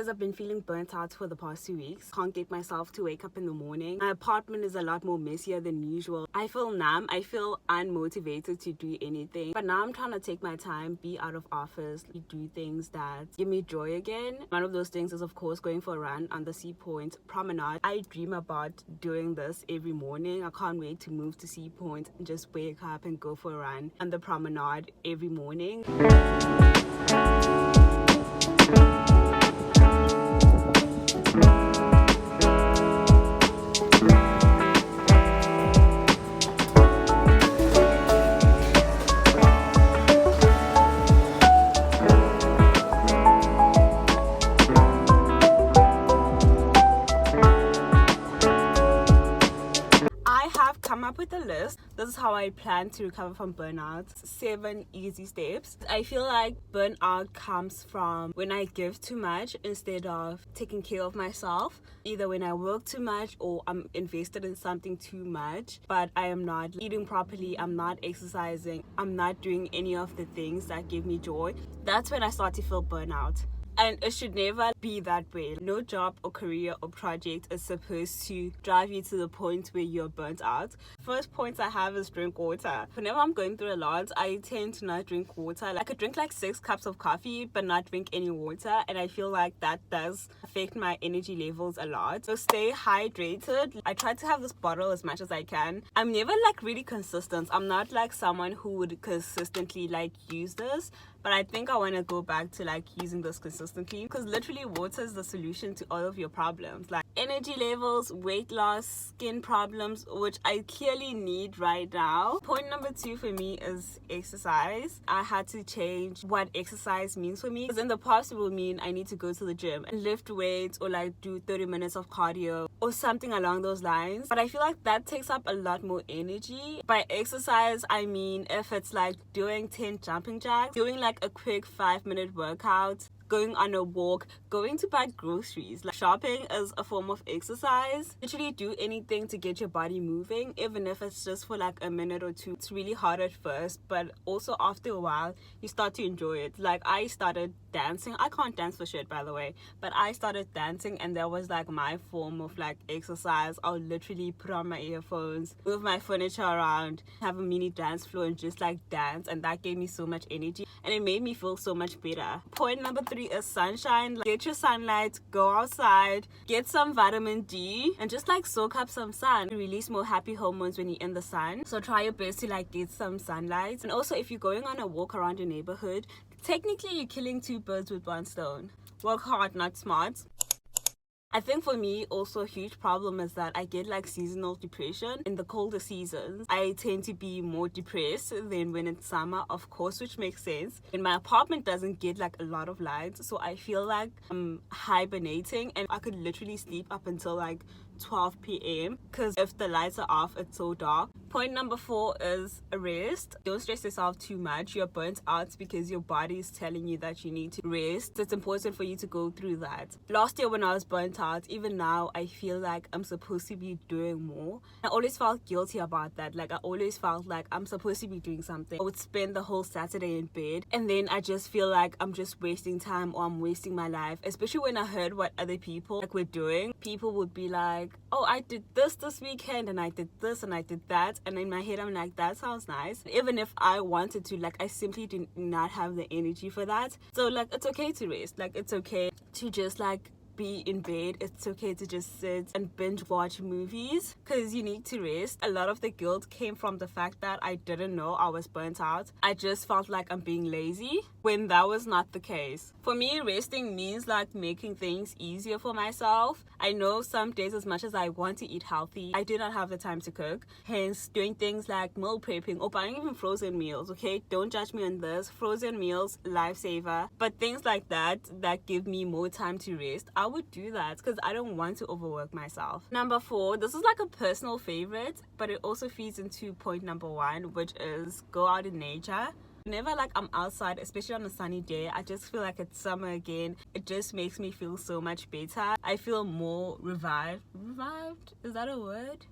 I've been feeling burnt out for the past 2 weeks. Can't get myself to wake up in the morning. My apartment is a lot more messier than usual. I feel numb. I feel unmotivated to do anything. But now I'm trying to take my time, be out of office, do things that give me joy again. One of those things is, of course, going for a run on the Sea Point promenade. I dream about doing this every morning. I can't wait to move to Sea Point and just wake up and go for a run on the promenade every morning. Come up with a list. This is how I plan to recover from burnout. 7 easy steps. I feel like burnout comes from when I give too much instead of taking care of myself. Either when I work too much or I'm invested in something too much, but I am not eating properly, I'm not exercising, I'm not doing any of the things that give me joy. That's when I start to feel burnout. And it should never be that way. No job or career or project is supposed to drive you to the point where you're burnt out. First point I have is drink water. Whenever I'm going through a lot, I tend to not drink water. I could drink like 6 cups of coffee but not drink any water, and I feel like that does affect my energy levels a lot. So stay hydrated. I try to have this bottle as much as I can. I'm never like really consistent. I'm not like someone who would consistently like use this, but I think I want to go back to like using this consistently, because literally water is the solution to all of your problems, like energy levels, weight loss, skin problems, which I clearly need right now. Point number 2 for me is exercise. I had to change what exercise means for me, because in the past it will mean I need to go to the gym and lift weights or like do 30 minutes of cardio or something along those lines. But I feel like that takes up a lot more energy. By exercise, I mean if it's like doing 10 jumping jacks, doing like a quick 5-minute workout, going on a walk, going to buy groceries. Like shopping is a form of exercise. Literally do anything to get your body moving, even if it's just for like a minute or two. It's really hard at first, but also after a while you start to enjoy it. Like I started dancing. I can't dance for shit, by the way, but I started dancing, and that was like my form of like exercise. I'll literally put on my earphones, move my furniture around, have a mini dance floor and just like dance, and that gave me so much energy and it made me feel so much better. Point number 3 is sunshine. Get your sunlight, go outside, get some vitamin D, and just like soak up some sun. You release more happy hormones when you're in the sun, so try your best to like get some sunlight. And also, if you're going on a walk around your neighborhood, technically you're killing 2 birds with 1 stone. Work hard, not smart. I think for me also a huge problem is that I get like seasonal depression. In the colder seasons I tend to be more depressed than when it's summer, of course, which makes sense. And my apartment doesn't get like a lot of light, so I feel like I'm hibernating, and I could literally sleep up until like 12 p.m. because if the lights are off, it's so dark. Point number 4 is rest. Don't stress yourself too much. You're burnt out because your body is telling you that you need to rest. It's important for you to go through that. Last year when I was burnt out, even now I feel like I'm supposed to be doing more. I always felt guilty about that. Like I always felt like I'm supposed to be doing something. I would spend the whole Saturday in bed, and then I just feel like I'm just wasting time or I'm wasting my life. Especially when I heard what other people like were doing. People would be like, oh, I did this weekend and I did this and I did that, and in my head I'm like, that sounds nice. Even if I wanted to, like I simply did not have the energy for that. So like it's okay to rest. Like it's okay to just like be in bed. It's okay to just sit and binge watch movies, because you need to rest. A lot of the guilt came from the fact that I didn't know I was burnt out. I just felt like I'm being lazy when that was not the case. For me, resting means like making things easier for myself. I know some days, as much as I want to eat healthy, I do not have the time to cook. Hence doing things like meal prepping or buying even frozen meals. Okay, don't judge me on this. Frozen meals, lifesaver. But things like that give me more time to rest, I would do that because I don't want to overwork myself. Number 4, this is like a personal favorite, but it also feeds into point number 1, which is go out in nature. Whenever like I'm outside, especially on a sunny day, I just feel like it's summer again. It just makes me feel so much better. I feel more revived. Revived? Is that a word?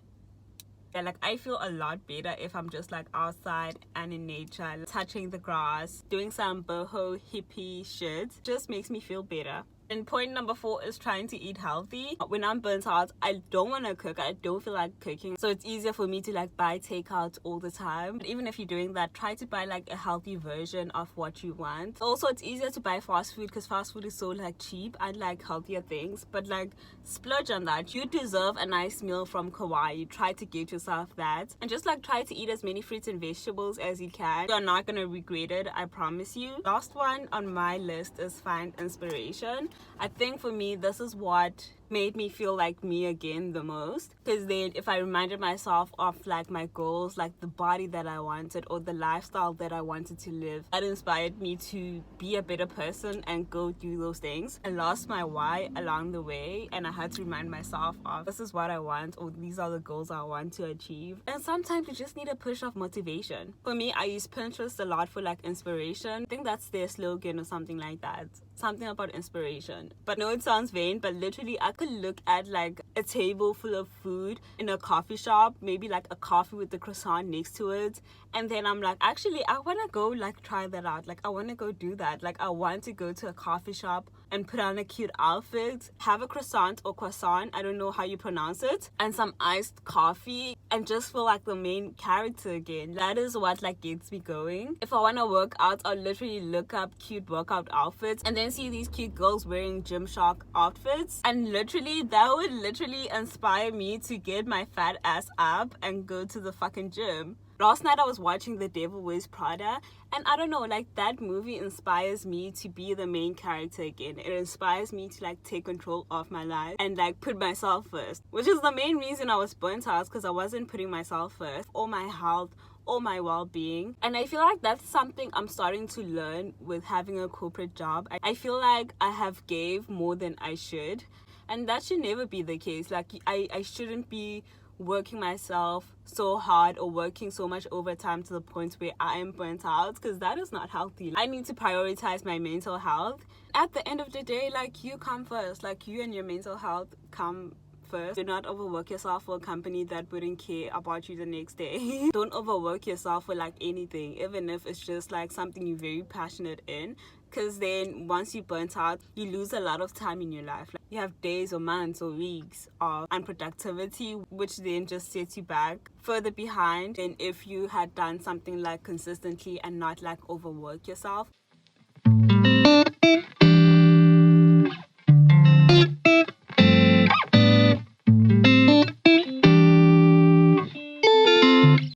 Yeah, like I feel a lot better if I'm just like outside and in nature, touching the grass, doing some boho hippie shit. Just makes me feel better. And point number 4 is trying to eat healthy. When I'm burnt out, I don't want to cook. I don't feel like cooking. So it's easier for me to like buy takeout all the time. But even if you're doing that, try to buy like a healthy version of what you want. Also, it's easier to buy fast food because fast food is so like cheap and like healthier things. But like splurge on that. You deserve a nice meal from Kauai. Try to get yourself that. And just like try to eat as many fruits and vegetables as you can. You're not going to regret it. I promise you. Last one on my list is find inspiration. I think for me, this is what made me feel like me again the most, because then if I reminded myself of like my goals, like the body that I wanted or the lifestyle that I wanted to live, that inspired me to be a better person and go do those things. I lost my why along the way, and I had to remind myself of this is what I want, or these are the goals I want to achieve. And sometimes you just need a push of motivation. For me, I use Pinterest a lot for like inspiration. I think that's their slogan or something like that, something about inspiration. But no, it sounds vain, but literally I could look at like a table full of food in a coffee shop, maybe like a coffee with the croissant next to it, and then I'm like, actually I want to go like try that out. Like I want to go do that. Like I want to go to a coffee shop and put on a cute outfit, have a croissant, I don't know how you pronounce it, and some iced coffee, and just feel like the main character again. That is what like gets me going. If I want to work out, I'll literally look up cute workout outfits and then see these cute girls wearing Gymshark outfits, and literally that would literally inspire me to get my fat ass up and go to the fucking gym. Last night I was watching The Devil Wears Prada, and I don't know, like that movie inspires me to be the main character again. It inspires me to like take control of my life and like put myself first, which is the main reason I was burnt out, because I wasn't putting myself first, or my health, or my well-being. And I feel like that's something I'm starting to learn with having a corporate job. I feel like I have gave more than I should, and that should never be the case. Like I shouldn't be working myself so hard or working so much overtime to the point where I am burnt out, because that is not healthy. I need to prioritize my mental health. At the end of the day, like you come first. Like you and your mental health come first. Do not overwork yourself for a company that wouldn't care about you the next day. Don't overwork yourself for like anything, even if it's just like something you're very passionate in, because then once you burnt out, you lose a lot of time in your life. Like, you have days or months or weeks of unproductivity, which then just sets you back further behind than if you had done something like consistently and not like overwork yourself.